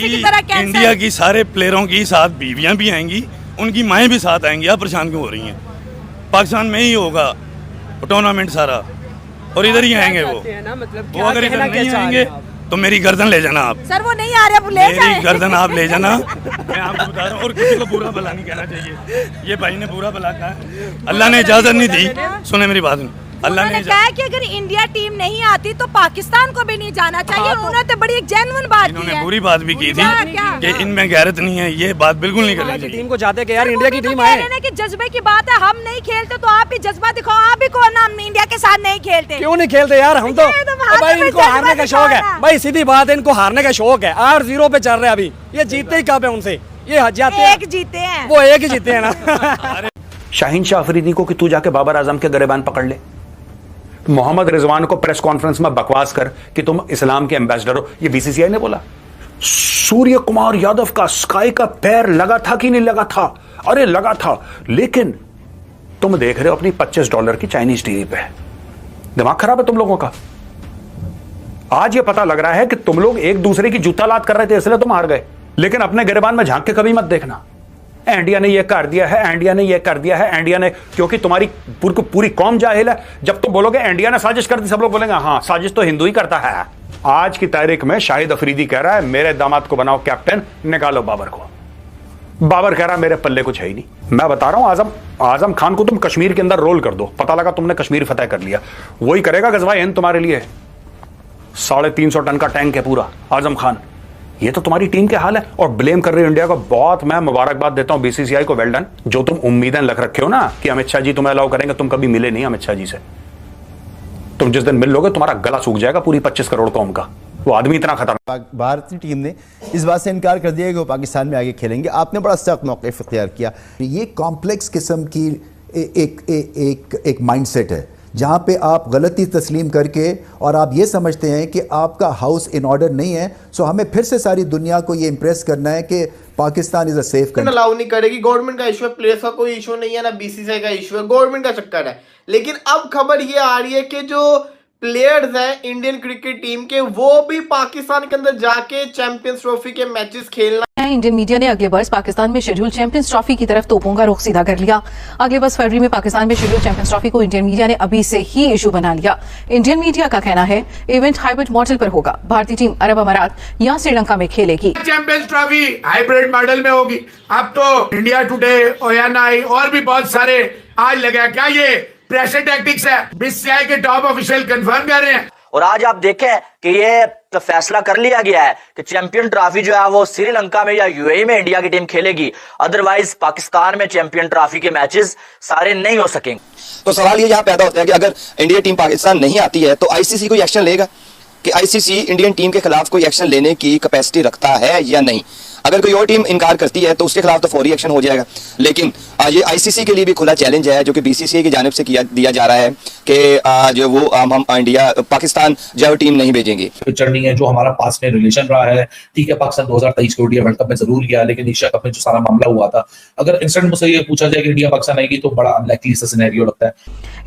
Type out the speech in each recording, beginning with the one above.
की तरह cancer. India की सारे प्लेयरों की साथ बीवियां भी आएंगी, उनकी माएँ भी साथ आएंगी। आप परेशान क्यों हो रही हैं? पाकिस्तान में ही होगा टूर्नामेंट सारा और इधर ही आएंगे वो। वो अगर इधर नहीं आएंगे तो मेरी गर्दन ले जाना आप। सर वो नहीं आ रहे, अब ले जाए। मेरी गर्दन आप ले जाना। मैं आपको बता रहा हूँ, और किसी को बुरा भला नहीं कहना चाहिए। ये भाई ने बुरा भला कहा, अल्लाह ने इजाजत नहीं दी। सुने मेरी बात, अल्लाह ने कहा है कि अगर इंडिया टीम नहीं आती तो पाकिस्तान को भी नहीं जाना चाहिए। उन्होंने तो बड़ी एक जेन्युइन बात की इन्होंने है। बुरी बात भी की थी कि इनमें गैरत नहीं है। ये बात बिल्कुल नहीं करनी चाहिए। टीम को जाते कि यार सर, इंडिया वो की भी टीम तो है। कह रहे हैं कि जज्बे की बात है, हम नहीं खेलते तो आप भी जज्बा दिखाओ। आप भी कौन हम इंडिया के साथ नहीं खेलते? क्यों नहीं खेलते यार? हम तो ये तो भारत भाई में इनको हारने का जज्बा शौक दिखाना। है भाई, सीधी बात है, इनको हारने का शौक है। 8-0 पे चल रहे हैं अभी, ये जीतते ही कब है उनसे? ये जाते हैं, एक जीते हैं, वो एक ही जीते हैं ना। शाहीन शाह अफरीदी को कि तू जाके बाबर आजम के गिरबान पकड़ ले, मोहम्मद रिजवान को प्रेस कॉन्फ्रेंस में बकवास कर कि तुम इस्लाम के एम्बेसडर हो, ये बीसीसीआई ने बोला। सूर्य कुमार यादव का स्काई का पैर लगा था कि नहीं लगा था? अरे लगा था, लेकिन तुम देख रहे हो अपनी $25 की चाइनीज टीवी पे। दिमाग खराब है तुम लोगों का। आज ये पता लग रहा है कि तुम लोग एक दूसरे की जूता लात कर रहे थे इसलिए तुम हार गए, लेकिन अपने गिरबान में झांक के कभी मत देखना इंडिया ने ये कर दिया है, इंडिया ने ये कर दिया है, इंडिया ने, क्योंकि तुम्हारी पूरी कौम जाहिल है। जब तुम बोलोगे इंडिया ने साजिश कर दी, सब लोग बोलेंगे हाँ साजिश तो हिंदू ही करता है। आज की तारीख में शाहिद अफरीदी कह रहा है मेरे दामाद को बनाओ कैप्टन, निकालो बाबर को। बाबर कह रहा है मेरे पल्ले कुछ है ही नहीं। मैं बता रहा हूं, आजम खान को तुम कश्मीर के अंदर रोल कर दो, पता लगा तुमने कश्मीर फतेह कर लिया, वही करेगा गजवाए हिंद तुम्हारे लिए। 350 टन का टैंक है पूरा आजम खान। ये तो तुम्हारी टीम के हाल है और ब्लेम कर रही है इंडिया को। बहुत मैं मुबारकबाद देता हूं बीसीसीआई को, वेल डन। जो तुम उम्मीदें लग रखे हो ना कि अमित शाह जी तुम्हें अलाउ करेंगे, तुम कभी मिले नहीं अमित शाह जी से। तुम जिस दिन मिल लोगे तुम्हारा गला सूख जाएगा पूरी 25 करोड़ कौम का। वो आदमी इतना खतरनाक। भारतीय टीम ने इस बात से इनकार कर दिया कि वो पाकिस्तान में आगे खेलेंगे। आपने बड़ा सख्त मौक़िफ़ इख्तियार किया। ये कॉम्प्लेक्स किस्म की एक माइंडसेट है जहाँ पे आप गलती तस्लीम करके और आप ये समझते हैं कि आपका हाउस इन ऑर्डर नहीं है, सो हमें फिर से सारी दुनिया को ये इम्प्रेस करना है कि Pakistan is a safe country. Allow नहीं करेगी। गवर्नमेंट का इशू है, प्लेयर्स का कोई इशू नहीं है, ना बीसीसीआई का इशू है, गवर्नमेंट का चक्कर है। लेकिन अब खबर ये आ रही है कि जो प्लेयर्स हैं इंडियन क्रिकेट टीम के, वो भी पाकिस्तान के अंदर जाके चैंपियंस ट्रॉफी के मैचेस खेलना। इंडियन मीडिया ने अगले वर्ष पाकिस्तान में शेड्यूल चैंपियंस ट्रॉफी की तरफ तोपों का रुख सीधा कर लिया। अगले वर्ष फरवरी में पाकिस्तान में शेड्यूल चैंपियंस ट्रॉफी को इंडियन मीडिया ने अभी से ही इशू बना लिया। इंडियन मीडिया का कहना है इवेंट हाइब्रिड मॉडल पर होगा। भारतीय टीम अरब अमारात या श्रीलंका में खेलेगी। चैंपियंस ट्रॉफी हाइब्रिड मॉडल में होगी। अब तो इंडिया टुडे, ओएनआई और भी बहुत सारे आज लगा। क्या ये प्रेशर टैक्टिक्स है? बीसीसीआई के टॉप ऑफिशियल कंफर्म कर रहे हैं। और आज आप देखें कि ये तो फैसला कर लिया गया है कि चैंपियन ट्रॉफी जो है वो श्रीलंका में या यूएई में इंडिया की टीम खेलेगी। अदरवाइज पाकिस्तान में चैंपियन ट्रॉफी के मैचेस सारे नहीं हो सकेंगे। तो सवाल ये यहाँ पैदा होता है कि अगर इंडिया टीम पाकिस्तान नहीं आती है तो आईसीसी कोई एक्शन लेगा कि आईसीसी इंडियन टीम के खिलाफ कोई एक्शन लेने की कैपेसिटी रखता है या नहीं। अगर कोई और टीम इनकार करती है तो उसके खिलाफ तो फौरी एक्शन हो जाएगा। लेकिन ये आईसीसी के लिए भी खुला चैलेंज है जो कि बीसीसीआई की जानिब से दिया जा रहा है कि जो वो हम इंडिया पाकिस्तान जो टीम नहीं भेजेंगे। चढ़नी है जो हमारा पास में रिलेशन रहा है। ठीक है, पाकिस्तान 2023 के ओडीआई वर्ल्ड कप में जरूर गया, लेकिन एशिया कप में जो सारा मामला हुआ था, अगर इंस्टेंट मुझसे ये पूछा जाए कि इंडिया पाकिस्तान आएगी तो बड़ा अनलाइकली सा सिनेरियो लगता है।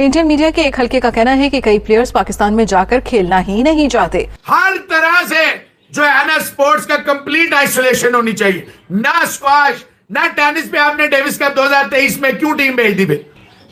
इंडियन मीडिया के एक हल्के का कहना है कि कई प्लेयर्स पाकिस्तान में जाकर खेलना ही नहीं चाहते। हर तरह से जो है ना स्पोर्ट्स का कंप्लीट आइसोलेशन होनी चाहिए। ना स्क्वाश ना टेनिस पे आपने डेविस कप 2023 में क्यों टीम भेज दी?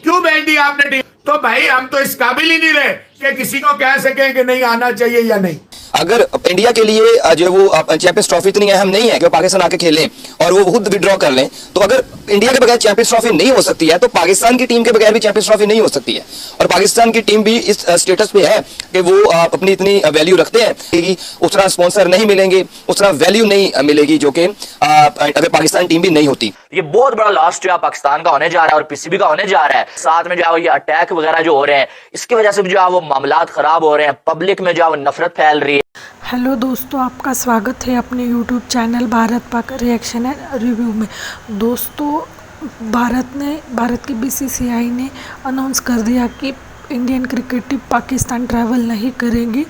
क्यों भेज दी आपने टीम? तो भाई हम तो इस काबिल ही नहीं रहे कि किसी को कह सकें कि नहीं आना चाहिए या नहीं। अगर इंडिया के लिए जो वो चैंपियंस ट्रॉफी इतनी अहम नहीं है कि वो पाकिस्तान आके खेलें और वो खुद विड्रॉ कर लें, तो अगर इंडिया के बगैर चैंपियंस ट्रॉफी नहीं हो सकती है तो पाकिस्तान की टीम के बगैर भी चैंपियंस ट्रॉफी नहीं हो सकती है। और पाकिस्तान की टीम भी इस स्टेटस पे है कि वो अपनी इतनी वैल्यू रखते हैं कि उस तरह स्पॉन्सर नहीं मिलेंगे, उस तरह वैल्यू नहीं मिलेगी जो कि अगर पाकिस्तान टीम भी नहीं होती। ये बहुत बड़ा लॉस जो है पाकिस्तान का होने जा रहा है और पीसीबी का होने जा रहा है। साथ में जो है ये अटैक वगैरह जो हो रहे हैं, इसकी वजह से जो है वो मामलात खराब हो रहे हैं, पब्लिक में जो है वो नफरत फैल रही है। हेलो दोस्तों, आपका स्वागत है अपने YouTube channel Bharat Pak reaction and review में। दोस्तों, भारत की बीसीसीआई ने अनाउंस कर दिया कि Indian cricket team Pakistan travel नहीं करेगी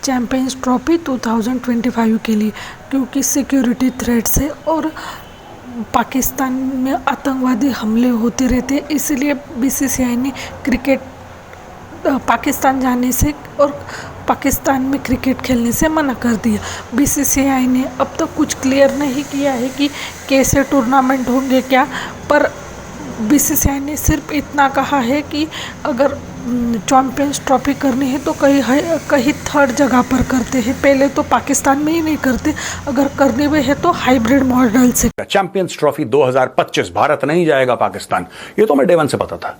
चैंपियंस ट्रॉफी 2025 के लिए, क्योंकि सिक्योरिटी थ्रेट से और पाकिस्तान में आतंकवादी हमले होते रहते हैं। इसलिए बीसीसीआई ने क्रिकेट पाकिस्तान जाने से और पाकिस्तान में क्रिकेट खेलने से मना कर दिया। बीसीसीआई ने अब तक कुछ क्लियर नहीं किया है कि कैसे टूर्नामेंट होंगे क्या, पर बीसीसीआई ने सिर्फ इतना कहा है कि अगर चैंपियंस ट्रॉफी करनी है तो कहीं थर्ड जगह पर करते हैं, पहले तो पाकिस्तान में ही नहीं करते, अगर करने में है तो हाइब्रिड मॉडल से। चैंपियंस ट्रॉफी 2025 भारत नहीं जाएगा पाकिस्तान, ये तो हमें डे वन से पता था।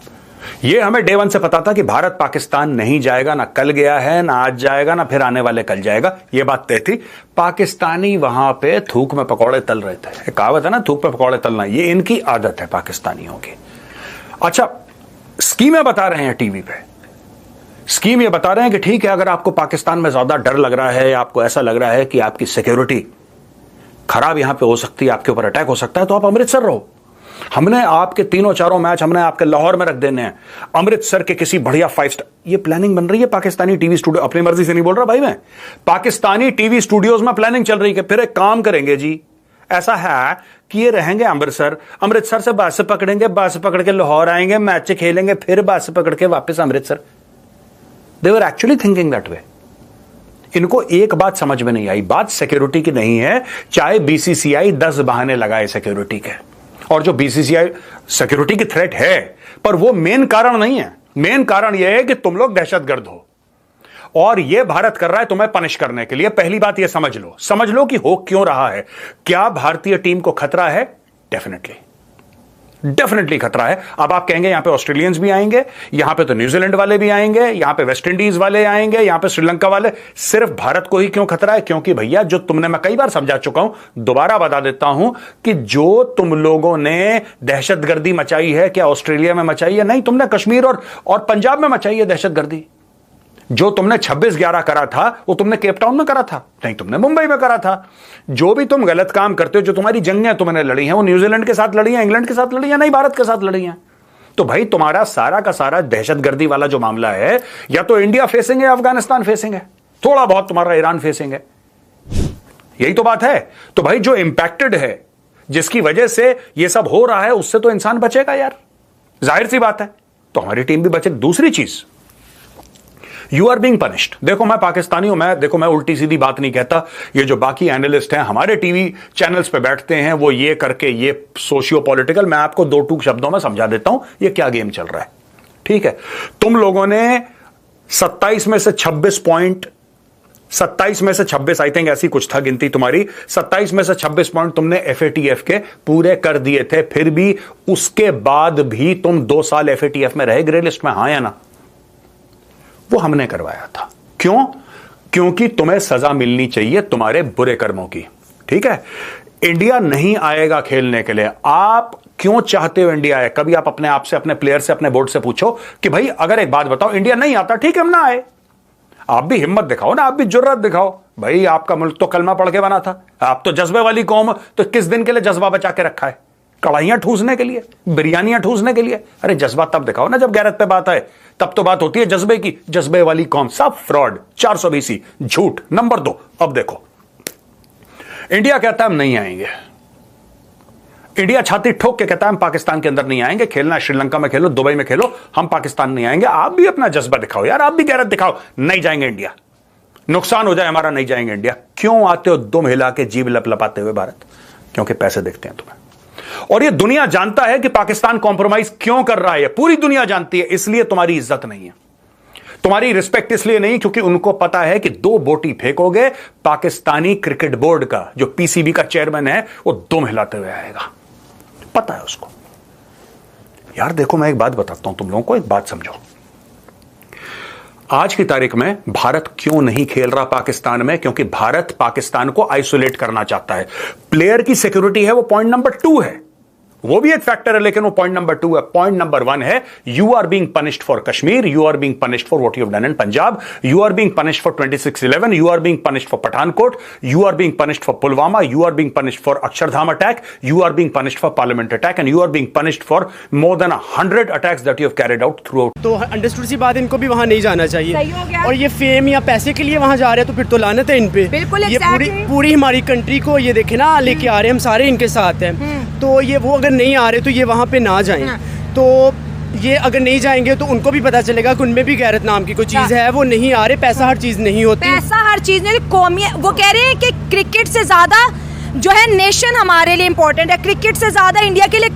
ये हमें डे वन से पता था कि भारत पाकिस्तान नहीं जाएगा, ना कल गया है, ना आज जाएगा, ना फिर आने वाले कल जाएगा। ये बात तय थी। पाकिस्तानी वहां पे थूक में पकौड़े तल रहे थे। कहावत है ना, थूक में पकौड़े तलना, ये इनकी आदत है पाकिस्तानियों की। अच्छा, स्कीमें बता रहे हैं टीवी पे। स्कीम ये बता रहे हैं कि ठीक है, अगर आपको पाकिस्तान में ज्यादा डर लग रहा है, आपको ऐसा लग रहा है कि आपकी सिक्योरिटी खराब यहां पे हो सकती है, आपके ऊपर अटैक हो सकता है, तो आप अमृतसर रहो। हमने आपके तीनों चारों मैच हमने आपके लाहौर में रख देने हैं, अमृतसर के किसी बढ़िया 5 स्टार। ये प्लानिंग बन रही है पाकिस्तानी टीवी स्टूडियो, अपनी मर्जी से नहीं बोल रहा भाई मैं, पाकिस्तानी टीवी स्टूडियोज में प्लानिंग चल रही है। फिर एक काम करेंगे जी, ऐसा है कि ये रहेंगे अमृतसर से बस पकड़ेंगे, बस पकड़ के लाहौर आएंगे, मैच खेलेंगे, फिर बस पकड़ के वापस Amritsar. They were actually thinking that way. इनको एक बात समझ में नहीं आई, बात सिक्योरिटी की नहीं है, चाहे बीसीसीआई 10 बहाने लगाए सिक्योरिटी के। और जो बीसीसीआई सिक्योरिटी की थ्रेट है, पर वो मेन कारण नहीं है। मेन कारण यह है कि तुम लोग दहशतगर्द हो और ये भारत कर रहा है तुम्हें पनिश करने के लिए। पहली बात ये समझ लो कि हो क्यों रहा है। क्या भारतीय टीम को खतरा है? डेफिनेटली खतरा है। अब आप कहेंगे यहां पे ऑस्ट्रेलियंस भी आएंगे, यहां पे तो न्यूजीलैंड वाले भी आएंगे, यहां पे वेस्ट इंडीज वाले आएंगे, यहां पे श्रीलंका वाले। सिर्फ भारत को ही क्यों खतरा है? क्योंकि भैया जो तुमने, मैं कई बार समझा चुका हूं, दोबारा बता देता हूं कि जो तुम लोगों ने दहशतगर्दी मचाई है, क्या ऑस्ट्रेलिया में मचाई है? नहीं, तुमने कश्मीर और पंजाब में मचाई है दहशतगर्दी। जो तुमने 26/11 करा था वो तुमने केप टाउन में करा था, नहीं तुमने मुंबई में करा था। जो भी तुम गलत काम करते हो, जो तुम्हारी जंगें तुमने लड़ी हैं, वो न्यूजीलैंड के साथ लड़ी हैं, इंग्लैंड के साथ लड़ी हैं, नहीं भारत के साथ लड़ी हैं। तो भाई तुम्हारा सारा का सारा दहशतगर्दी वाला जो मामला है, या तो इंडिया फेसिंग है, अफगानिस्तान फेसिंग है, थोड़ा बहुत तुम्हारा ईरान फेसिंग है, यही तो बात है। तो भाई जो इंपैक्टेड है, जिसकी वजह से ये सब हो रहा है, उससे तो इंसान बचेगा यार, जाहिर सी बात है। तो हमारी टीम भी बचे। दूसरी चीज, यू आर बीइंग पनिश्ड। देखो मैं पाकिस्तानी हूं, मैं उल्टी सीधी बात नहीं कहता। ये जो बाकी एनालिस्ट हैं हमारे टीवी चैनल्स पे बैठते हैं, वो ये करके ये सोशियो पॉलिटिकल, मैं आपको 2 शब्दों में समझा देता हूं ये क्या गेम चल रहा है। ठीक है, तुम लोगों ने 27 में से 26 पॉइंट, 27 में से 26 आई थिंक ऐसी कुछ था गिनती तुम्हारी, 27 में से 26 पॉइंट तुमने FATF के पूरे कर दिए थे। फिर भी उसके बाद भी तुम 2 साल FATF में रहे, ग्रे लिस्ट में, हाँ या ना? वो हमने करवाया था। क्यों? क्योंकि तुम्हें सजा मिलनी चाहिए तुम्हारे बुरे कर्मों की। ठीक है, इंडिया नहीं आएगा खेलने के लिए। आप क्यों चाहते हो इंडिया आए? कभी आप अपने आप से, अपने प्लेयर से, अपने बोर्ड से पूछो कि भाई अगर एक बात बताओ, इंडिया नहीं आता, ठीक है हम ना आए। आप भी हिम्मत दिखाओ ना, आप भी जुर्रत दिखाओ। भाई आपका मुल्क तो कलमा पढ़ के बना था, आप तो जज्बे वाली कौम, तो किस दिन के लिए जज्बा बचा के रखा है? कढ़ाइयां ठूसने के लिए, बिरयानियां ठूसने के लिए? अरे जज्बा तब दिखाओ ना जब गैरत पे बात आए, तब तो बात होती है जज्बे की। जज्बे वाली कौम, सब फ्रॉड, 420 झूठ। नंबर 2, अब देखो, इंडिया कहता है हम नहीं आएंगे, इंडिया छाती ठोक के कहता है हम पाकिस्तान के अंदर नहीं आएंगे, खेलना श्रीलंका में खेलो, दुबई में खेलो, हम पाकिस्तान नहीं आएंगे। आप भी अपना जज्बा दिखाओ यार, आप भी गैरत दिखाओ, नहीं जाएंगे इंडिया, नुकसान हो जाए हमारा, नहीं जाएंगे इंडिया। क्यों आते हो दुम हिला के, जीभ लपलपाते हुए भारत? क्योंकि पैसे देखते हैं तुम्हें, और ये दुनिया जानता है कि पाकिस्तान कॉम्प्रोमाइज क्यों कर रहा है, पूरी दुनिया जानती है। इसलिए तुम्हारी इज्जत नहीं है, तुम्हारी रिस्पेक्ट इसलिए नहीं क्योंकि उनको पता है कि 2 बोटी फेंकोगे, पाकिस्तानी क्रिकेट बोर्ड का जो PCB का चेयरमैन है वो दुम हिलाते हुए आएगा, पता है उसको। यार देखो मैं एक बात बताता हूं तुम लोगों को, एक बात समझो। आज की तारीख में भारत क्यों नहीं खेल रहा पाकिस्तान में? क्योंकि भारत पाकिस्तान को आइसोलेट करना चाहता है। प्लेयर की सिक्योरिटी है, वो पॉइंट नंबर 2 है, वो भी एक फैक्टर है, लेकिन वो पॉइंट नंबर 2 है। पॉइंट नंबर 1 है, you are being punished for Kashmir, you are being punished for what you have done in Punjab, you are being punished for 26/11, you are being punished for Pathankot, you are being punished for Pulwama, you are being punished for Akshardham attack, you are being punished for parliament attack, and you are being punished for more than 100 attacks that you have carried out through out. तो understood सी बात, इनको भी वहां नहीं जाना चाहिए। सही हो गया। और ये फेम या पैसे के लिए वहां जा रहे हैं तो फिर तो लानत है इन पे। बिल्कुल, ये exactly। पूरी हमारी कंट्री को ये देखे ना लेके आ रहे हैं, हम सारे इनके साथ हैं। तो ये वो अगर नहीं आ रहे तो ये वहाँ पे ना जाएं। तो ये अगर नहीं जाएंगे तो उनको भी पता चलेगा कि उनमें भी गैरत नाम की कोई चीज़ है, वो नहीं आ रहे। पैसा हर चीज़ नहीं होती, पैसा हर चीज़ नहीं, कौमी वो कह रहे हैं कि क्रिकेट से ज़्यादा जो है नेशन हमारे लिए इम्पोर्टेंट है, क्रिकेट से ज़्यादा इंडिया के लिए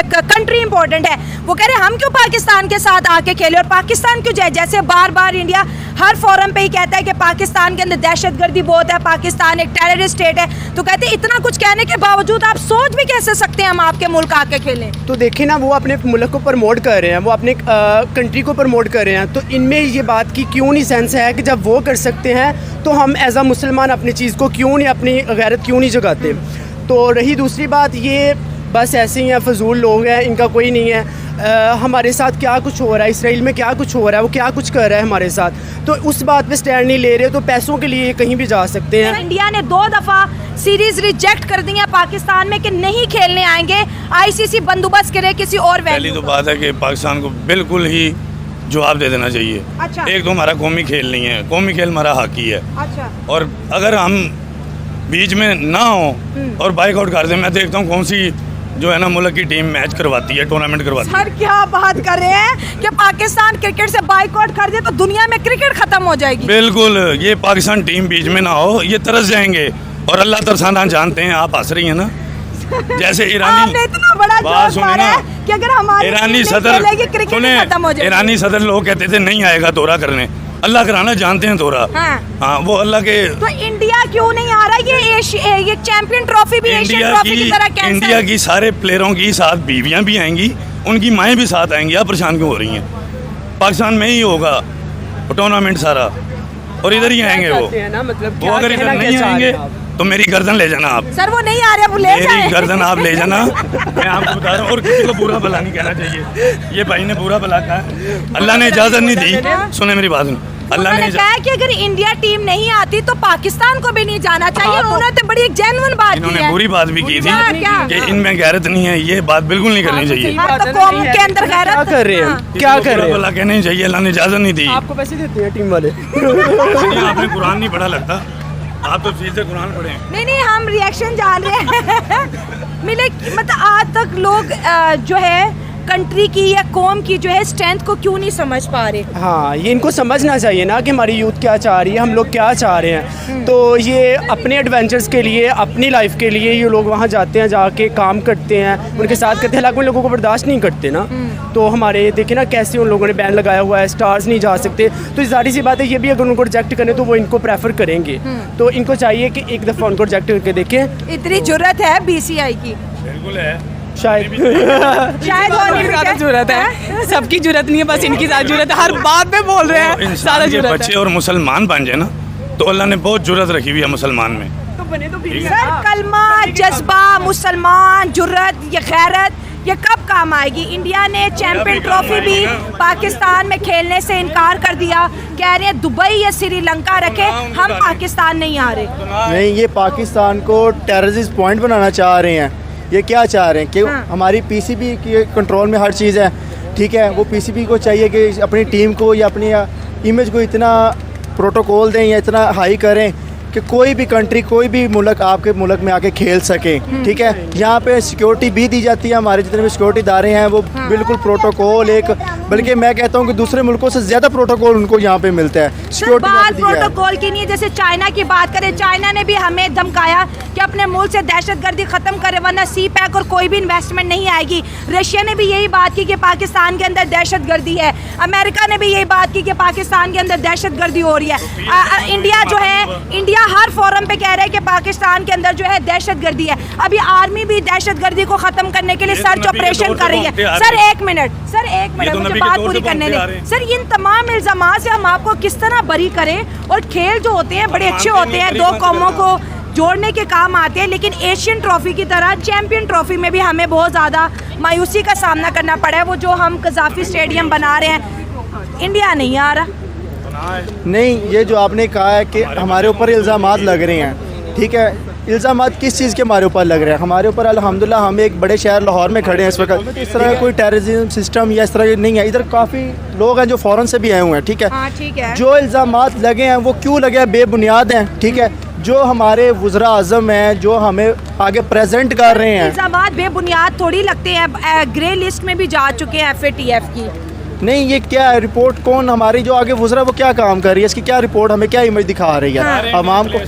कंट्री इम्पोर्टेंट है। वो कह रहे हैं हम क्यों पाकिस्तान के साथ आके खेले और पाकिस्तान क्यों जाए, जैसे बार बार इंडिया हर फोरम पे ही कहता है कि पाकिस्तान के अंदर दहशतगर्दी बहुत है, पाकिस्तान एक टेररिस्ट स्टेट है, तो कहते हैं इतना कुछ कहने के बावजूद आप सोच भी कैसे सकते हैं हम आपके मुल्क आके खेलें। तो देखिए ना, वो अपने मुल्क को प्रमोट कर रहे हैं, वो अपने कंट्री को प्रमोट कर रहे हैं, तो इनमें ये बात की क्यों नहीं सेंस है कि जब वो कर सकते हैं तो हम एज अ मुसलमान अपनी चीज़ को क्यों नहीं, अपनी गैरत क्यों नहीं जगाते। तो रही दूसरी बात, ये बस ऐसे ही हैं, फजूल लोग हैं, इनका कोई नहीं है। हमारे साथ क्या कुछ हो रहा है, इसराइल में क्या कुछ हो रहा है, वो क्या कुछ कर रहा है हमारे साथ, तो उस बात पे स्टैंड नहीं ले रहे, तो पैसों के लिए कहीं भी जा सकते हैं। इंडिया ने 2 दफ़ा सीरीज रिजेक्ट कर दी है पाकिस्तान में कि नहीं खेलने आएंगे, आईसीसी बंदोबस्त करे किसी और पहली तो बात है कि पाकिस्तान को बिल्कुल ही जवाब दे देना चाहिए। अच्छा। एक तो हमारा कौमी खेल नहीं है, कौमी खेल हमारा हॉकी है। अच्छा। और अगर हम बीच में ना हो और बाइकआउट कर दें, मैं देखता हूँ कौन सी जो है ना मुल्क की टीम मैच करवाती है, टूर्नामेंट करवाती है। सर क्या बात कर रहे हैं कि पाकिस्तान क्रिकेट से बाइकआउट कर दे तो दुनिया में क्रिकेट खत्म हो जाएगी। बिल्कुल, ये पाकिस्तान टीम बीच में ना हो, ये तरस जाएंगे। और अल्लाह तरसाना जानते हैं, आप हंस रही हैं ना, जैसे ईरानी आपने इतना बड़ा बात जोश मारा है कि अगर हमारी ईरानी टीम सदर खेलेगी, क्रिकेट ही खत्म हो जाएगी। ईरानी सदर लोग कहते थे नहीं आएगा दौरा करने, अल्लाह कराना जानते हैं दौरा। हाँ, वो अल्लाह के। तो इंडिया क्यों नहीं आ रहा? ये चैंपियन ट्रॉफी भी एशियन ट्रॉफी की तरह कैंसिल। इंडिया की सारे प्लेयरों की साथ बीवियां भी आएंगी, उनकी माएँ भी साथ आएंगी। आप परेशान क्यों हो रही हैं? पाकिस्तान में ही होगा टूर्नामेंट सारा, और इधर ही आएंगे वो। मतलब वो अगर इधर नहीं आएंगे तो मेरी गर्दन ले जाना आप। सर वो नहीं आ रहे, ले मेरी जाएं। गर्दन आप ले जाना, मैं आपको बता रहा हूँ। और किसी को बुरा भला नहीं कहना चाहिए, ये भाई ने बुरा भला कहा, अल्लाह ने इजाज़त नहीं दी। सुने मेरी बात, अल्लाह ने कहा कि अगर इंडिया टीम नहीं आती तो पाकिस्तान को भी नहीं जाना चाहिए। उन्होंने तो बड़ी एक जेन्युइन बात की है। इन्होंने बुरी बात भी की थी कि इनमें गैरत नहीं है, ये बात बिल्कुल नहीं करनी चाहिए। तो कौम के अंदर गैरत क्या कर रहे हैं, क्या कर रहे हैं? भला कहना ही चाहिए, अल्लाह ने इजाज़त नहीं दी। आपको पैसे देते हैं टीम वाले? आपने कुरान नहीं पढ़ा लगता, आप तो सीधे कुरान पढ़े। नहीं, हम रिएक्शन जान रहे हैं। मिले मतलब आज तक लोग जो है कंट्री की या कौम की जो है स्ट्रेंथ को क्यों नहीं समझ पा रहे? हाँ, ये इनको समझना चाहिए ना कि हमारी यूथ क्या चाह रही है, हम लोग क्या चाह रहे हैं। तो ये अपने एडवेंचर्स के लिए, अपनी लाइफ के लिए ये लोग वहाँ जाते हैं, जाके काम करते हैं, उनके साथ करते हैं, हालांकि उन लोगों को बर्दाश्त नहीं करते ना। तो हमारे देखे ना कैसे उन लोगों ने बैन लगाया हुआ है, स्टार्स नहीं जा सकते। तो जाहिर सी बात है, ये भी अगर उनको रिजेक्ट करें तो वो इनको प्रेफर करेंगे। तो इनको चाहिए कि एक दफ़ा उनको रिजेक्ट करके देखें। इतनी जुर्रत है बीसीआई की? बिल्कुल है, शायद जरूरत है, सबकी जरूरत नहीं है, बस इनकी ज्यादा जरूरत है। हर बात में बोल रहे हैं सारा जरूरत। बच्चे और मुसलमान बन जाए ना तो अल्लाह ने बहुत जरूरत रखी हुई है मुसलमान में। तो बने तो सर कलमा, जज्बा, मुसलमान, जुर्रत, ये गैरत, ये कब काम आएगी? इंडिया ने चैंपियन ट्रॉफी भी पाकिस्तान में खेलने से इनकार कर दिया, कह रहे हैं दुबई या श्रीलंका रखे, हम पाकिस्तान नहीं आ रहे। नहीं, ये पाकिस्तान को टेररिस्ट पॉइंट बनाना चाह रहे हैं। ये क्या चाह रहे हैं कि हमारी पीसीबी के कंट्रोल में हर चीज़ है, ठीक है। वो पीसीबी को चाहिए कि अपनी टीम को या अपनी इमेज को इतना प्रोटोकॉल दें या इतना हाई करें कि कोई भी कंट्री, कोई भी मुल्क आपके मुल्क में आके खेल सके, ठीक है। यहाँ पे सिक्योरिटी भी दी जाती है, हमारे जितने भी सिक्योरिटी इदारे हैं वो बिल्कुल प्रोटोकॉल एक, बल्कि मैं कहता हूँ कि दूसरे मुल्कों से ज़्यादा प्रोटोकॉल उनको यहाँ पे मिलता है। सिक्योरिटी प्रोटोकॉल की नहीं है। जैसे चाइना की बात करें, चाइना ने भी हमें धमकाया कि अपने मुल्क से दहशतगर्दी खत्म करे वरना सी पैक और कोई भी इन्वेस्टमेंट नहीं आएगी। रशिया ने भी यही बात की कि पाकिस्तान के अंदर दहशतगर्दी है। अमेरिका ने भी यही बात की कि पाकिस्तान के अंदर दहशतगर्दी हो रही है। इंडिया जो है, इंडिया हर फोरम पे कह रहा है कि पाकिस्तान के अंदर जो है दहशतगर्दी है। अभी आर्मी भी दहशतगर्दी को खत्म करने के लिए सर्च ऑपरेशन कर रही है। सर एक मिनट मुझे बात पूरी करने दें। सर इन तमाम इल्जाम से हम आपको किस तरह बरी करें? और खेल जो होते हैं बड़े अच्छे होते हैं, दो कौमों को जोड़ने के काम आते हैं, लेकिन एशियन ट्रॉफी की तरह चैंपियन ट्रॉफी में भी हमें बहुत ज़्यादा मायूसी का सामना करना पड़ा है। वो जो हम कज़ाफ़ी स्टेडियम बना रहे हैं, इंडिया नहीं आ रहा। नहीं, ये जो आपने कहा है कि हमारे ऊपर इल्ज़ामात लग रहे हैं, ठीक है। इल्ज़ामात किस चीज़ के हमारे ऊपर लग रहे हैं? हमारे ऊपर अल्हम्दुलिल्लाह हम एक बड़े शहर लाहौर में खड़े हैं इस वक्त, इस तरह का कोई टेररिज्म सिस्टम या इस तरह नहीं है। इधर काफ़ी लोग हैं जो फ़ौरन से भी आए हुए हैं, ठीक है। हाँ, ठीक है। जो इल्ज़ामात लगे हैं वो क्यों लगे हैं? बेबुनियाद हैं, ठीक है। जो हमारे वज़रा आज़म हैं, जो हमें आगे प्रेजेंट कर रहे हैं, इल्ज़ामात बेबुनियाद थोड़ी लगते हैं। ग्रे लिस्ट में भी जा चुके हैं FATF की। नहीं, ये क्या है रिपोर्ट? कौन हमारी जो आगे वज़रा वो क्या काम कर रही है? इसकी क्या रिपोर्ट हमें क्या इमेज दिखा रही है अवाम को?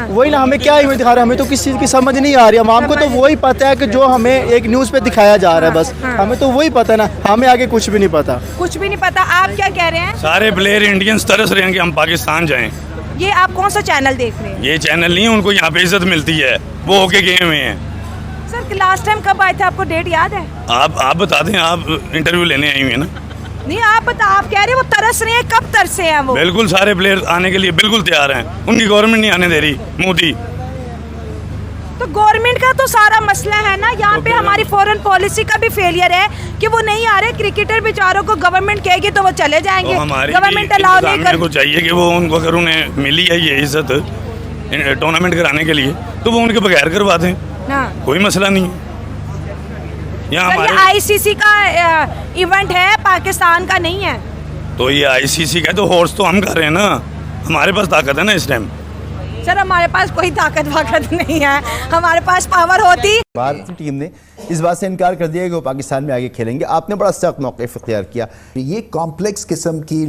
वही ना, हमें क्या इमेज दिखा रहा है? हमें तो किसी चीज़ की समझ नहीं आ रही। अवाम को तो वही पता है कि जो हमें एक न्यूज़ पे दिखाया जा रहा है, बस हमें तो वही पता है ना, हमें आगे कुछ भी नहीं पता। कुछ भी नहीं पता। आप क्या कह रहे हैं? सारे प्लेयर इंडियंस तरस रहे हैं कि हम पाकिस्तान जाएं। ये आप कौन सा चैनल देख रहे हैं? ये चैनल नहीं, उनको यहाँ पे इज्जत मिलती है, वो होके गए हुए हैं। सर लास्ट टाइम कब आए थे, आपको डेट याद है? आप बता दें, आप इंटरव्यू लेने आई हुई है ना। नहीं आप बता, आप कह रहे हैं वो तरस रहे हैं, कब तरसे हैं वो? बिल्कुल सारे प्लेयर आने के लिए बिल्कुल तैयार हैं, उनकी गवर्नमेंट नहीं आने दे रही, मोदी। तो गवर्नमेंट का तो सारा मसला है ना, यहाँ पे हमारी फॉरेन पॉलिसी का भी फेलियर है कि वो नहीं आ रहे। क्रिकेटर बेचारों को गवर्नमेंट कहेगी तो वो चले जाएंगे। तो हमारी गवर्नमेंट अलाउ नहीं कर को चाहिए कि वो उनको, अगर उन्हें मिली है ये इज्जत टूर्नामेंट कराने के लिए, तो वो उनके बगैर करवा दें, कोई मसला नहीं है। यहाँ हमारे ICC का इवेंट है, पाकिस्तान का नहीं है। तो ये ICC का तो होस्ट तो हम कर रहे हैं ना, हमारे पास ताकत है ना इस टाइम। सर हमारे पास कोई ताकत वाकत नहीं है, हमारे पास पावर होती। भारतीय टीम ने इस बात से इनकार कर दिया कि वो पाकिस्तान में आगे खेलेंगे। आपने बड़ा सख्त मौक़िफ़ इख्तियार किया। ये कॉम्प्लेक्स किस्म की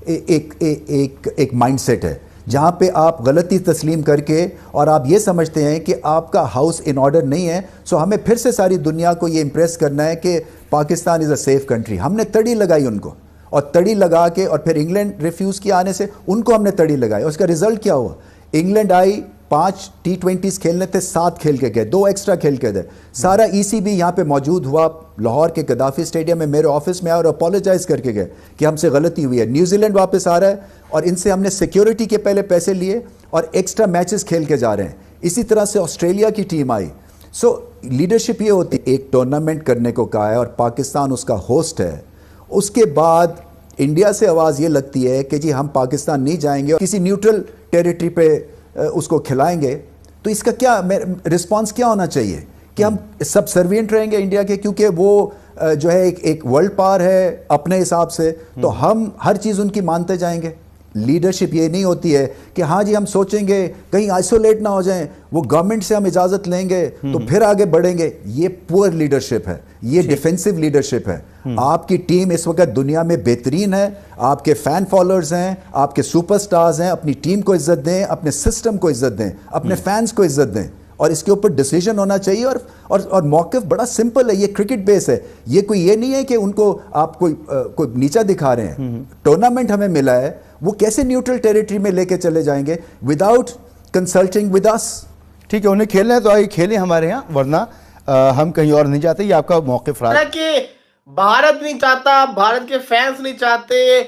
एक माइंडसेट है जहाँ पे आप गलती तस्लीम करके और आप ये समझते हैं कि आपका हाउस इन ऑर्डर नहीं है, सो हमें फिर से सारी दुनिया को ये इम्प्रेस करना है कि Pakistan is a safe country. हमने तड़ी लगाई उनको, और तड़ी लगा के, और फिर इंग्लैंड रिफ्यूज़ किया आने से, उनको हमने तड़ी लगाई। उसका रिजल्ट क्या हुआ? इंग्लैंड आई, 5 T20s खेलने थे, 7 खेल के गए, 2 एक्स्ट्रा खेल के गए। सारा ECB यहाँ पे मौजूद हुआ, लाहौर के गद्दाफी स्टेडियम में मेरे ऑफिस में आया और अपोलोजाइज़ करके गए कि हमसे गलती हुई है। न्यूजीलैंड वापस आ रहा है और इनसे हमने सिक्योरिटी के पहले पैसे लिए और एक्स्ट्रा मैचेस खेल के जा रहे हैं। इसी तरह से ऑस्ट्रेलिया की टीम आई। सो लीडरशिप ये होती है, एक टूर्नामेंट करने को कहा है और पाकिस्तान उसका होस्ट है। उसके बाद इंडिया से आवाज़ ये लगती है कि जी हम पाकिस्तान नहीं जाएंगे और किसी न्यूट्रल टेरिटरी पे उसको खिलाएंगे। तो इसका क्या रिस्पांस क्या होना चाहिए? कि हम सबसर्विएंट रहेंगे इंडिया के, क्योंकि वो जो है एक वर्ल्ड पावर है अपने हिसाब से, तो हम हर चीज़ उनकी मानते जाएंगे? लीडरशिप ये नहीं होती है कि हाँ जी हम सोचेंगे कहीं आइसोलेट ना हो जाएं, वो गवर्नमेंट से हम इजाज़त लेंगे तो फिर आगे बढ़ेंगे। ये पुअर लीडरशिप है, ये डिफेंसिव लीडरशिप है। आपकी टीम इस वक्त दुनिया में बेहतरीन है, आपके फ़ैन फॉलोअर्स हैं, आपके सुपरस्टार्स हैं। अपनी टीम को इज्जत दें, अपने सिस्टम को इज्जत दें, अपने फैंस को इज्जत दें, और इसके ऊपर डिसीजन होना चाहिए। और मौक़िफ़ बड़ा सिंपल है, ये क्रिकेट बेस है। ये कोई ये नहीं है कि उनको आप कोई नीचा दिखा रहे हैं। टूर्नामेंट हमें मिला है, वो कैसे न्यूट्रल टेरिटरी में लेके चले जाएंगे विदाउट कंसल्टिंग विद अस? ठीक है, उन्हें खेलना है तो आइए खेलें हमारे यहाँ, वरना हम कहीं और नहीं जाते। ये आपका मौक़िफ़ रहा कि भारत नहीं चाहता, भारत के फैंस नहीं चाहते,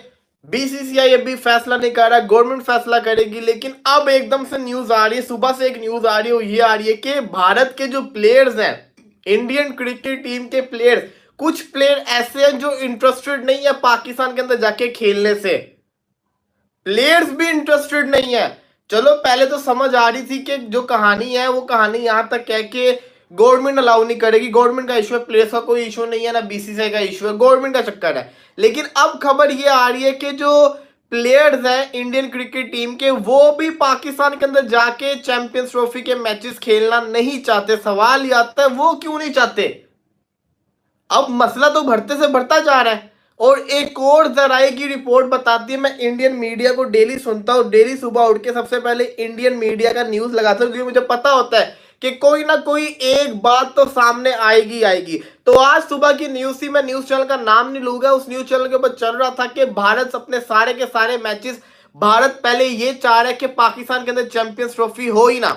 BCCI अभी फैसला नहीं कर रहा, गवर्नमेंट फैसला करेगी। लेकिन अब एकदम से न्यूज आ रही है, सुबह से एक न्यूज आ रही है, ये आ रही है कि भारत के जो प्लेयर्स हैं, इंडियन क्रिकेट टीम के प्लेयर्स, कुछ प्लेयर ऐसे हैं जो इंटरेस्टेड नहीं है पाकिस्तान के अंदर जाके खेलने से। प्लेयर्स भी इंटरेस्टेड नहीं है। चलो पहले तो समझ आ रही थी कि जो कहानी है वो कहानी यहां तक है कि गवर्नमेंट अलाउ नहीं करेगी, गवर्नमेंट का इशू है, प्लेयर्स का कोई इशू नहीं है, ना BCCI का इशू है, गवर्नमेंट का चक्कर है। लेकिन अब खबर ये आ रही है कि जो प्लेयर्स हैं इंडियन क्रिकेट टीम के, वो भी पाकिस्तान के अंदर जाके चैंपियंस ट्रॉफी के मैचेस खेलना नहीं चाहते। सवाल ये आता है वो क्यों नहीं चाहते? अब मसला तो बढ़ते से बढ़ता जा रहा है। और एक और जराये की रिपोर्ट बताती है, मैं इंडियन मीडिया को डेली सुनता हूँ, डेली सुबह उठ के सबसे पहले इंडियन मीडिया का न्यूज लगाता हूँ, क्योंकि मुझे पता होता है कि कोई ना कोई एक बात तो सामने आएगी आएगी। तो आज सुबह की न्यूज थी, मैं न्यूज चैनल का नाम नहीं लूंगा, उस न्यूज चैनल के ऊपर चल रहा था कि भारत अपने सारे के सारे मैचेस, भारत पहले ये चाह रहा है कि पाकिस्तान के अंदर चैंपियंस ट्रॉफी हो ही ना,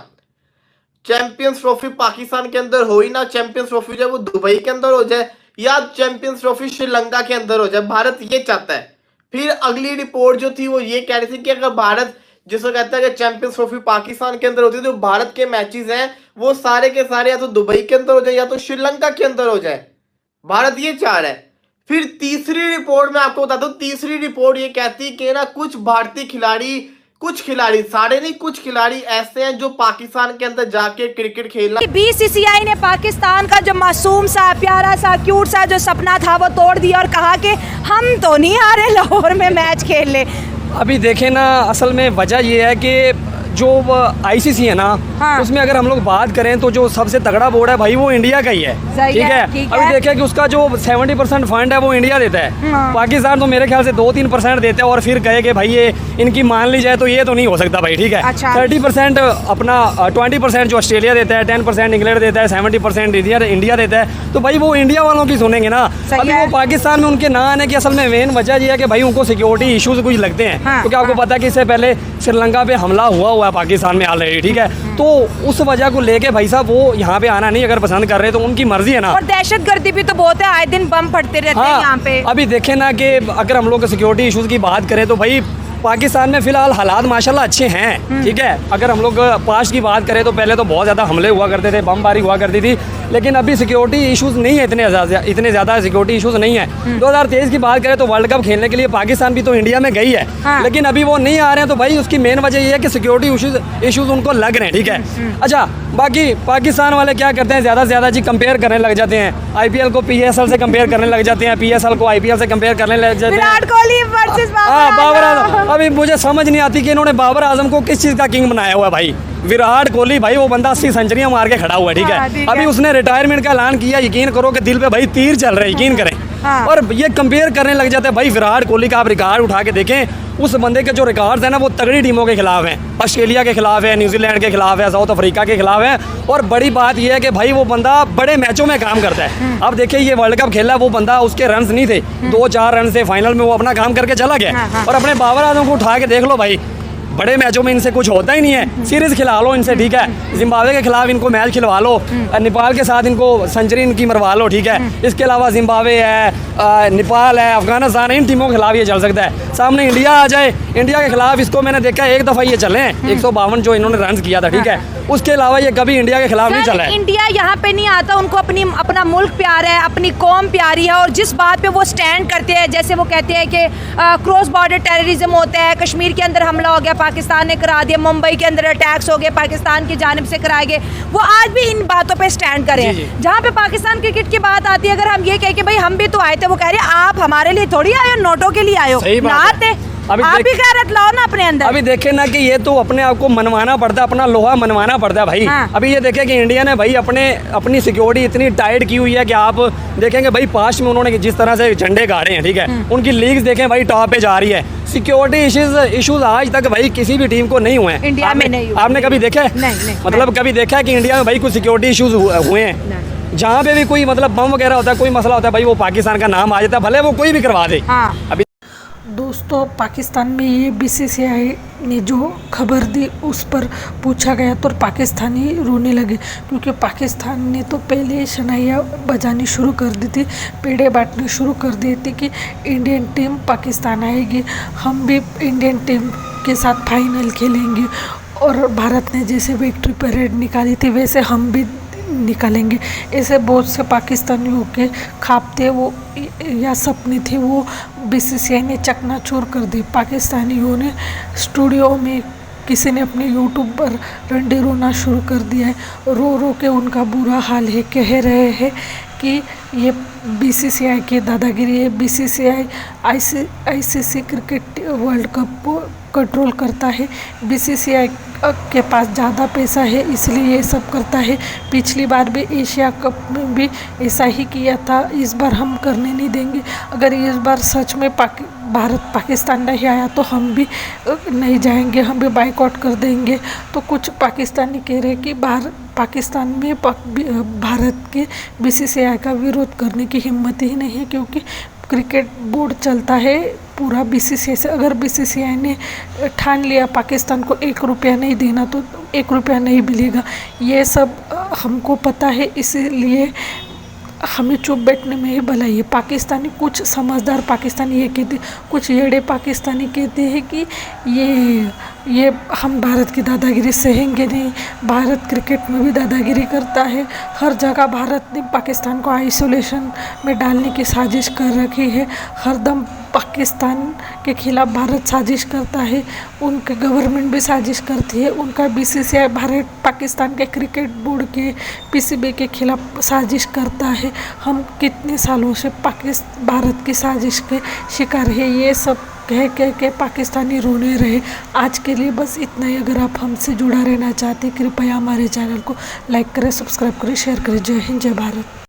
चैंपियंस ट्रॉफी पाकिस्तान के अंदर हो ही ना। चैंपियंस ट्रॉफी जो है वो दुबई के अंदर हो जाए या चैंपियंस ट्रॉफी श्रीलंका के अंदर हो जाए, भारत ये चाहता है। फिर अगली रिपोर्ट जो थी वो ये कह रही थी कि अगर भारत जिसको कहता है कि चैंपियंस ट्रॉफी पाकिस्तान के अंदर होती है तो भारत के मैचेस हैं वो सारे के सारे या तो दुबई के अंदर हो जाए या तो श्रीलंका के अंदर हो जाए, भारत ये चाह रहा है। फिर तीसरी रिपोर्ट मैं आपको बताता हूँ, तीसरी रिपोर्ट ये कहती है कि ना कुछ भारतीय खिलाड़ी, कुछ खिलाड़ी, सारे नहीं, कुछ खिलाड़ी ऐसे हैं जो पाकिस्तान के अंदर जाके क्रिकेट खेलना। BCCI ने पाकिस्तान का जो मासूम सा, प्यारा सा, क्यूट सा जो सपना था वो तोड़ दिया और कहा कि हम तो नहीं आ रहे लाहौर में मैच खेल ले। अभी देखें ना, असल में वजह ये है कि जो आईसीसी है ना, हाँ। उसमें अगर हम लोग बात करें तो जो सबसे तगड़ा बोर्ड है भाई वो इंडिया का ही है। ठीक है, अभी देखिए कि उसका जो 70% फंड है वो इंडिया देता है। हाँ। पाकिस्तान तो मेरे ख्याल से 2-3% देता है और फिर कहे कि भाई ये इनकी मान ली जाए तो ये तो नहीं हो सकता भाई। ठीक है, अच्छा। 30% अपना 20% जो ऑस्ट्रेलिया देता है, 10% इंग्लैंड देता है, 70% इंडिया देता है। तो भाई वो इंडिया वालों की सुनेंगे ना। अभी वो पाकिस्तान में उनके ना आने की असल में मेन वजह ये है कि भाई उनको सिक्योरिटी इश्यूज कुछ लगते हैं। क्योंकि आपको पता है कि इससे पहले श्रीलंका पे हमला हुआ है पाकिस्तान में ऑलरेडी। ठीक है, तो उस वजह को लेके भाई साहब वो यहाँ पे आना नहीं अगर पसंद कर रहे तो उनकी मर्जी है ना। और दहशतगर्दी भी तो बहुत है, आए दिन बम फटते रहते हैं यहाँ पे। अभी देखें ना कि अगर हम लोग सिक्योरिटी इश्यूज की बात करें तो भाई पाकिस्तान में फिलहाल हालात माशाल्लाह अच्छे हैं। ठीक है, अगर हम लोग पास्ट की बात करें तो पहले तो बहुत ज़्यादा हमले हुआ करते थे, बमबारी हुआ करती थी, लेकिन अभी सिक्योरिटी इश्यूज नहीं है, इतने ज़्यादा सिक्योरिटी इश्यूज नहीं है। 2023 की बात करें तो वर्ल्ड कप खेलने के लिए पाकिस्तान भी तो इंडिया में गई है। हाँ। लेकिन अभी वो नहीं आ रहे हैं तो भाई उसकी मेन वजह ये है कि सिक्योरिटी इश्यूज उनको लग रहे हैं। ठीक है, अच्छा बाकी पाकिस्तान वाले क्या करते हैं, ज़्यादा से ज़्यादा जी कंपेयर करने लग जाते हैं, IPL को PSL से कंपेयर करने लग जाते हैं, PSL को IPL से कंपेयर करने लग जाते हैं। विराट कोहली वर्सेस बाबर आजम। अभी मुझे समझ नहीं आती कि इन्होंने बाबर आजम को किस चीज़ का किंग बनाया हुआ है भाई। विराट कोहली भाई वो बंदा 80 सेंचुरियां मार के खड़ा हुआ है। ठीक है, अभी उसने रिटायरमेंट का ऐलान किया, यकीन करो कि दिल पे भाई तीर चल रहे हैं, यकीन करें। और ये कंपेयर करने लग जाते हैं भाई विराट कोहली का। आप रिकॉर्ड उठा के देखें, उस बंदे के जो रिकॉर्ड्स हैं ना वो तगड़ी टीमों के खिलाफ हैं, ऑस्ट्रेलिया के खिलाफ है, न्यूजीलैंड के खिलाफ है, साउथ अफ्रीका के खिलाफ है। और बड़ी बात यह है कि भाई वो बंदा बड़े मैचों में काम करता है। अब देखिए ये वर्ल्ड कप खेला, वो बंदा उसके रन्स नहीं थे, 2-4 रन से फाइनल में वो अपना काम करके चला गया। और अपने बाबर आजम को उठा के देख लो भाई, बड़े मैचों में इनसे कुछ होता ही नहीं है। सीरीज खिला लो इनसे, ठीक है, जिम्बाब्वे के खिलाफ इनको मैच खिलवा लो, नेपाल के साथ इनको सेंचुरी इनकी मरवा लो। ठीक है, इसके अलावा जिम्बाब्वे है, नेपाल है, अफगानिस्तान है, इन टीमों के खिलाफ ये चल सकता है। सामने इंडिया आ जाए, इंडिया के खिलाफ इसको मैंने देखा एक दफ़ा ये चले 152 जो इन्होंने रन किया था। ठीक है, उसके अलावा ये कभी इंडिया के खिलाफ नहीं चला है। इंडिया यहाँ पे नहीं आता, उनको अपना मुल्क प्यार है, अपनी कौम प्यारी है। और जिस बात पे वो स्टैंड करते हैं, जैसे वो कहते हैं कि क्रॉस बॉर्डर टेररिज्म होता है, कश्मीर के अंदर हमला हो गया, पाकिस्तान ने करा दिया, मुंबई के अंदर अटैक्स हो गए, पाकिस्तान की जानिब से कराए गए, वो आज भी इन बातों पे स्टैंड करें। जहाँ पे पाकिस्तान क्रिकेट की बात आती है, अगर हम ये कहें कि भाई हम भी तो आए थे, वो कह रहे हैं आप हमारे लिए थोड़ी आए हो, नोटों के लिए आए हो, ना आते आप भी गैरत लाओ ना अपने अंदर। अभी देखे ना कि ये तो अपने आप को मनवाना पड़ता है, अपना लोहा मनवाना पड़ता है भाई। हाँ। अभी ये देखे कि इंडिया ने भाई अपनी सिक्योरिटी इतनी टाइट की हुई है कि आप देखेंगे भाई पास्ट में उन्होंने जिस तरह से झंडे गाड़े हैं, ठीक है, उनकी लीग्स देखें भाई टॉप पे जा रही है। सिक्योरिटी इश्यूज आज तक भाई किसी भी टीम को नहीं हुए हैं इंडिया में, नहीं आपने कभी देखा है? मतलब कभी देखा है कि इंडिया में भाई कुछ सिक्योरिटी इश्यूज हुए हैं? जहाँ पे भी कोई मतलब बम वगैरह होता है, कोई मसला होता है, भाई वो पाकिस्तान का नाम आ जाता है, भले वो कोई भी करवा दे। अभी दोस्तों पाकिस्तान में ये BCCI ने जो खबर दी उस पर पूछा गया तो पाकिस्तानी रोने लगे, क्योंकि पाकिस्तान ने तो पहले शनाइयाँ बजानी शुरू कर दी थी, पेड़े बांटनी शुरू कर दी थी कि इंडियन टीम पाकिस्तान आएगी, हम भी इंडियन टीम के साथ फाइनल खेलेंगे। और भारत ने जैसे विक्ट्री परेड निकाली थी वैसे हम भी निकालेंगे। ऐसे बहुत से पाकिस्तानियों के ख्वाब थे वो या सपने थे, वो BCCI ने चकनाचूर कर दी। पाकिस्तानियों ने स्टूडियो में किसी ने अपने YouTube पर रंडे रोना शुरू कर दिया है, रो रो के उनका बुरा हाल है, कह रहे हैं कि ये BCCI की दादागिरी है। BCCI ICC cricket world cup को कंट्रोल करता है, BCCI के पास ज़्यादा पैसा है इसलिए ये सब करता है। पिछली बार भी एशिया कप में भी ऐसा ही किया था, इस बार हम करने नहीं देंगे। अगर इस बार सच में भारत पाकिस्तान नहीं आया तो हम भी नहीं जाएंगे, हम भी बाइकआउट कर देंगे। तो कुछ पाकिस्तानी कह रहे हैं कि पाकिस्तान में भारत के BCCI का विरोध करने की हिम्मत ही नहीं है, क्योंकि क्रिकेट बोर्ड चलता है पूरा BCCI से। अगर BCCI ने ठान लिया पाकिस्तान को 1 रुपया नहीं देना तो 1 रुपया नहीं मिलेगा। ये सब हमको पता है, इसीलिए हमें चुप बैठने में ही भलाई है। पाकिस्तानी कुछ समझदार पाकिस्तानी ये कहते, कुछ येड़े पाकिस्तानी कहते हैं कि ये हम भारत की दादागिरी सहेंगे नहीं। भारत क्रिकेट में भी दादागिरी करता है, हर जगह भारत ने पाकिस्तान को आइसोलेशन में डालने की साजिश कर रखी है, हरदम पाकिस्तान के खिलाफ भारत साजिश करता है, उनके गवर्नमेंट भी साजिश करती है, उनका बीसीसीआई भारत पाकिस्तान के क्रिकेट बोर्ड के पीसीबी के खिलाफ साजिश करता है। हम कितने सालों से भारत की साजिश के शिकार है, ये सब कह के पाकिस्तानी रोने रहे। आज के लिए बस इतना ही। अगर आप हमसे जुड़ा रहना चाहते कृपया हमारे चैनल को लाइक करें, सब्सक्राइब करें, शेयर करें। जय हिंद, जय भारत।